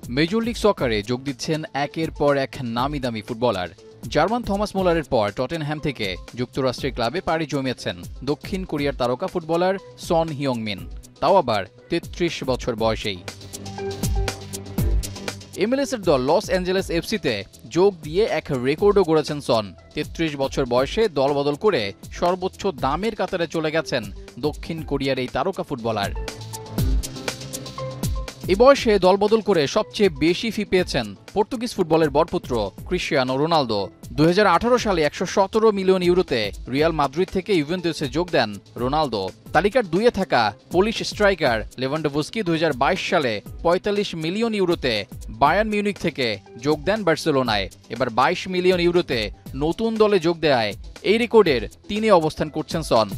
Major league সকারে যোগ দিচ্ছেন একের পর এক নামি-দামি ফুটবলার। জার্মান থমাস মুলারের পর টটেনহ্যাম থেকে যুক্তরাষ্ট্রের ক্লাবে পাড়ি জমিয়েছেন দক্ষিণ কোরিয়ার তারকা ফুটবলার সন হিয়ং-মিন, তাও আবার ৩৩ বছর বয়সেই। এমএলএসের দল লস অ্যাঞ্জেলেস এফসিতে যোগ দিয়ে এক রেকর্ডও গড়েছেন সন। ৩৩ বছর বয়সে দল বদল করে সর্বোচ্চ দামের কাতারে চলে গেছেন দক্ষিণ কোরিয়ার এই তারকা ফুটবলার। এই বয়সে দলবদল করে সবচেয়ে বেশি ফি পেয়েছেন পর্তুগিজ ফুটবলের বরপুত্র ক্রিশ্চিয়ানো রোনালদো। ২০১৮ সালে ১১৭ মিলিয়ন ইউরোতে রিয়াল মাদ্রিদ থেকে ইউভেন্তুসে যোগ দেন রোনালদো। তালিকার ২-এ থাকা পোলিশ স্ট্রাইকার লেভানডোভস্কি ২০২২ সালে ৪৫ মিলিয়ন ইউরোতে বায়ার্ন মিউনিখ থেকে যোগ দেন বার্সেলোনায়। এবার ২২ মিলিয়ন ইউরোতে নতুন দলে যোগ দেয় এই রেকর্ডের ৩-এ অবস্থান করছেন সন।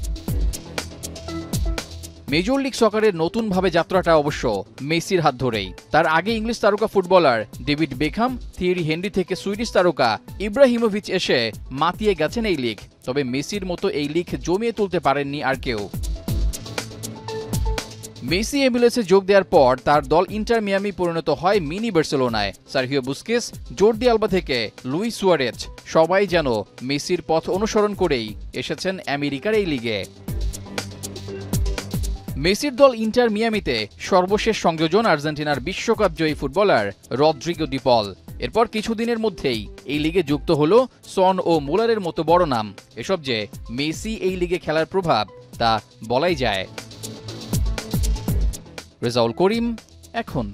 মেজর লিগ সকারের নতুনভাবে যাত্রাটা অবশ্য মেসির হাত ধরেই। তার আগে ইংলিশ তারকা footballer David Beckham, Thierry Henry থেকে সুইডিশ তারকা ইব্রাহিমোভিচ এসে মাতিয়ে গেছেন এই লিগ। তবে মেসির মতো এই লিগ জমিয়ে তুলতে পারেননি আর কেউ। মেসি এমএলএসে যোগ দেওয়ার পর তার দল ইন্টার মিয়ামি পরিণত হয় মিনি বার্সেলোনায়। সার্হিও বুস্কেস, জর্দি আলবা থেকে লুইস সুয়ারেজ সবাই যেন মেসির পথ অনুসরণ করেই এসেছেন আমেরিকার এই লিগে। মেসির দল ইন্টার মিয়ামিতে সর্বশেষ সংযোজন আর্জেন্টিনার বিশ্বকাপ জয়ী ফুটবলার রদ্রিগো ডি পল। এরপর কিছুদিনের মধ্যেই এই লিগে যুক্ত হল সন ও মুলারের মতো বড় নাম। এসব যে মেসি এই লিগে খেলার প্রভাব তা বলাই যায়। রেজাউল করিম, এখন।